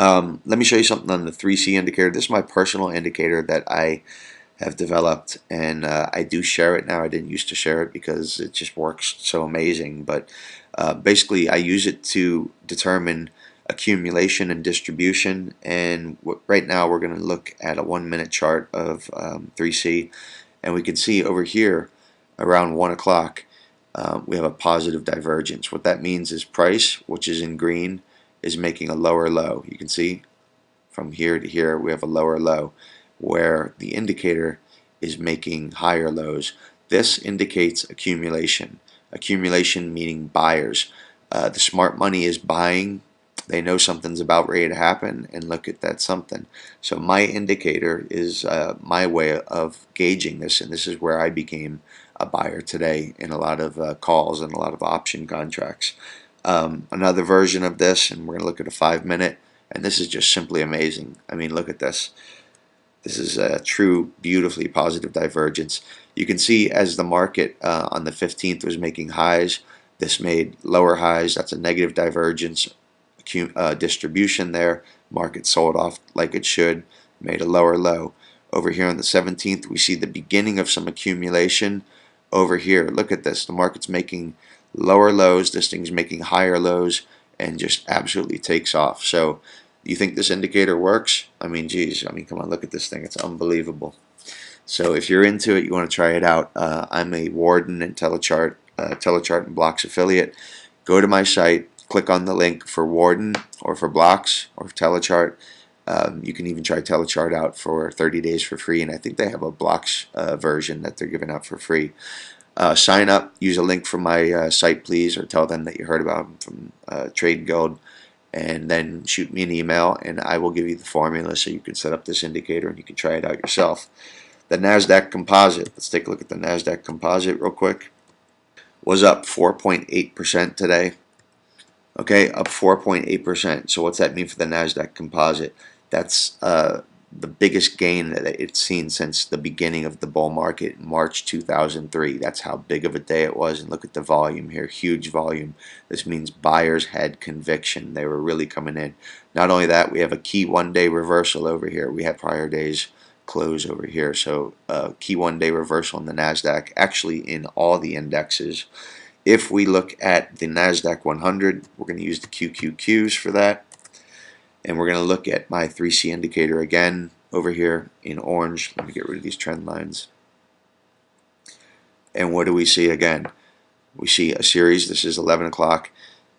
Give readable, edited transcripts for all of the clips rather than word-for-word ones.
Let me show you something on the 3C indicator. This is my personal indicator that I have developed, and I do share it now. I didn't used to share it because it just works so amazing, but basically I use it to determine accumulation and distribution. And right now we're going to look at a 1 minute chart of 3C, and we can see over here around 1 o'clock we have a positive divergence. What that means is price, which is in green, is making a lower low. You can see from here to here we have a lower low, where the indicator is making higher lows. This indicates accumulation. Accumulation meaning buyers. The smart money is buying. They know something's about ready to happen, and look at that something. So my indicator is my way of gauging this, and this is where I became a buyer today in a lot of calls and a lot of option contracts. Another version of this, and we're going to look at a 5 minute, and this is just simply amazing. I mean, look at this. This is a true, beautifully positive divergence. You can see as the market on the 15th was making highs, this made lower highs. That's a negative divergence distribution there. Market sold off like it should, made a lower low. Over here on the 17th, we see the beginning of some accumulation. Over here, look at this. The market's making lower lows. This thing's making higher lows and just absolutely takes off. So you think this indicator works? I mean, geez, I mean, come on, look at this thing. It's unbelievable. So if you're into it, you want to try it out. I'm a Warden and Telechart and Blocks affiliate. Go to my site, click on the link for Warden or for Blocks or for Telechart. You can even try Telechart out for 30 days for free, and I think they have a Blocks version that they're giving out for free. Sign up, use a link from my site, please, or tell them that you heard about them from Trade Guild, and then shoot me an email, and I will give you the formula so you can set up this indicator and you can try it out yourself. The NASDAQ Composite, let's take a look at the NASDAQ Composite real quick, was up 4.8% today. Okay, up 4.8%. So what's that mean for the NASDAQ Composite? That's the biggest gain that it's seen since the beginning of the bull market in March 2003. That's how big of a day it was. And look at the volume here, huge volume. This means buyers had conviction. They were really coming in. Not only that, we have a key one-day reversal over here. We had prior days close over here. So key one-day reversal in the NASDAQ, actually in all the indexes. If we look at the NASDAQ 100, we're going to use the QQQs for that. And we're going to look at my 3C indicator again over here in orange. Let me get rid of these trend lines. And what do we see again? We see a series. This is 11 o'clock.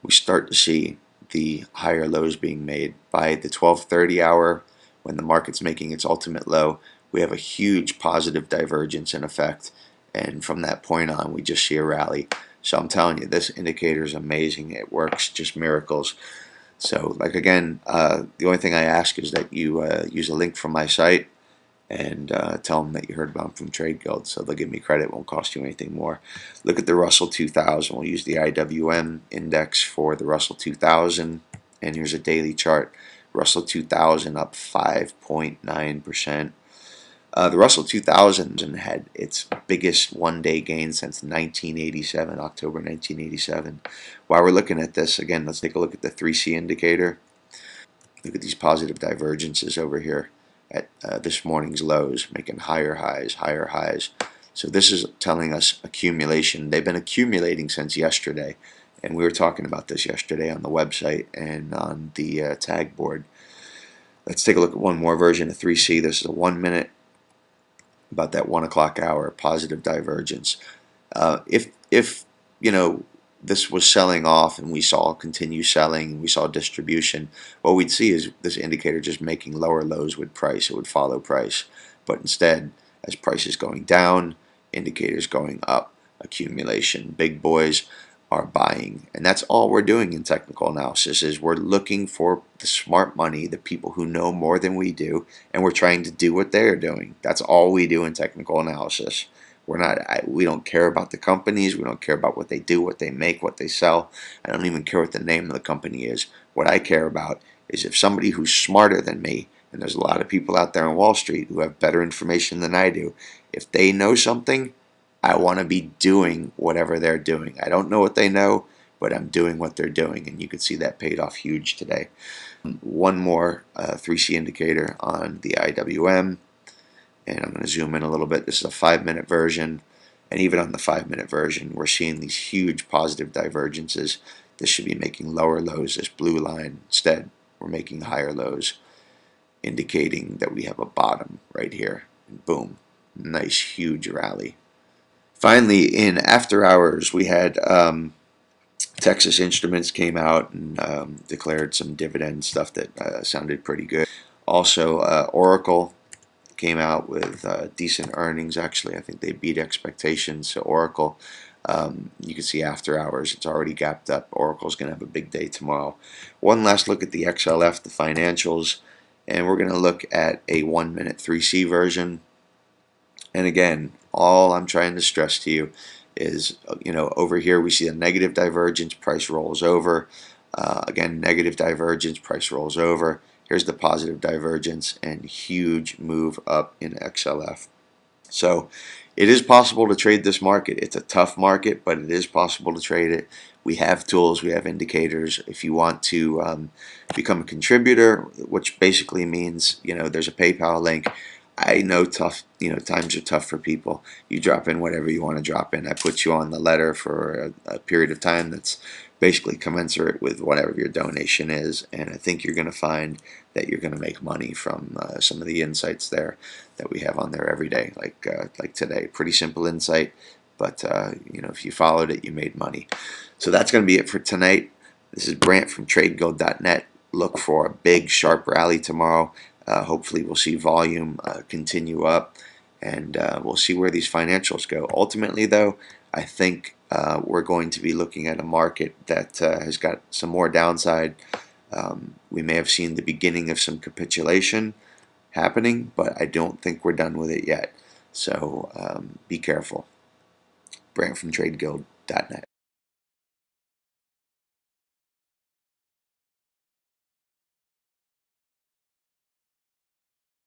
We start to see the higher lows being made. By the 12:30 hour, when the market's making its ultimate low, we have a huge positive divergence in effect. And from that point on, we just see a rally. So I'm telling you, this indicator is amazing. It works just miracles. So, like again, the only thing I ask is that you use a link from my site and tell them that you heard about them from Trade Guild. So they'll give me credit. It won't cost you anything more. Look at the Russell 2000. We'll use the IWM index for the Russell 2000. And here's a daily chart. Russell 2000 up 5.9%. The Russell 2000 had its biggest one-day gain since 1987, October 1987. While we're looking at this, again, let's take a look at the 3C indicator. Look at these positive divergences over here at this morning's lows, making higher highs, higher highs. So this is telling us accumulation. They've been accumulating since yesterday, and we were talking about this yesterday on the website and on the tag board. Let's take a look at one more version of 3C. This is a 1 minute. About that 1 o'clock hour, positive divergence. If you know this was selling off and we saw continue selling and we saw distribution, what we'd see is this indicator just making lower lows with price. It would follow price, but instead, as price is going down, indicators going up, accumulation. Big boys are buying, and that's all we're doing in technical analysis. Is we're looking for the smart money, the people who know more than we do, and we're trying to do what they're doing. That's all we do in technical analysis. We don't care about the companies. We don't care about what they do, what they make, what they sell. I don't even care what the name of the company is. What I care about is if somebody who's smarter than me, and there's a lot of people out there on Wall Street who have better information than I do, if they know something, I want to be doing whatever they're doing. I don't know what they know, but I'm doing what they're doing, and you can see that paid off huge today. One more 3C indicator on the IWM, and I'm going to zoom in a little bit. This is a 5-minute version, and even on the 5-minute version, we're seeing these huge positive divergences. This should be making lower lows, this blue line. Instead, we're making higher lows, indicating that we have a bottom right here. And boom, nice huge rally. Finally, in after hours, we had Texas Instruments came out and declared some dividend stuff that sounded pretty good. Also, Oracle came out with decent earnings. Actually, I think they beat expectations. So Oracle, you can see after hours, it's already gapped up. Oracle's going to have a big day tomorrow. One last look at the XLF, the financials, and we're going to look at a 1-minute 3C version. And again, all I'm trying to stress to you is, over here we see a negative divergence, price rolls over. Again, negative divergence, price rolls over. Here's the positive divergence and huge move up in XLF. So it is possible to trade this market. It's a tough market, but it is possible to trade it. We have tools, we have indicators. If you want to become a contributor, which basically means, there's a PayPal link. I know times are tough for people. You drop in whatever you want to drop in. I put you on the letter for a period of time that's basically commensurate with whatever your donation is, and I think you're going to find that you're going to make money from some of the insights there that we have on there every day, like today. Pretty simple insight, but if you followed it, you made money. So that's going to be it for tonight. This is Brant from TradeGold.net. Look for a big sharp rally tomorrow. Hopefully we'll see volume continue up, and we'll see where these financials go. Ultimately, though, I think we're going to be looking at a market that has got some more downside. We may have seen the beginning of some capitulation happening, but I don't think we're done with it yet. So be careful. Brant from TradeGuild.net.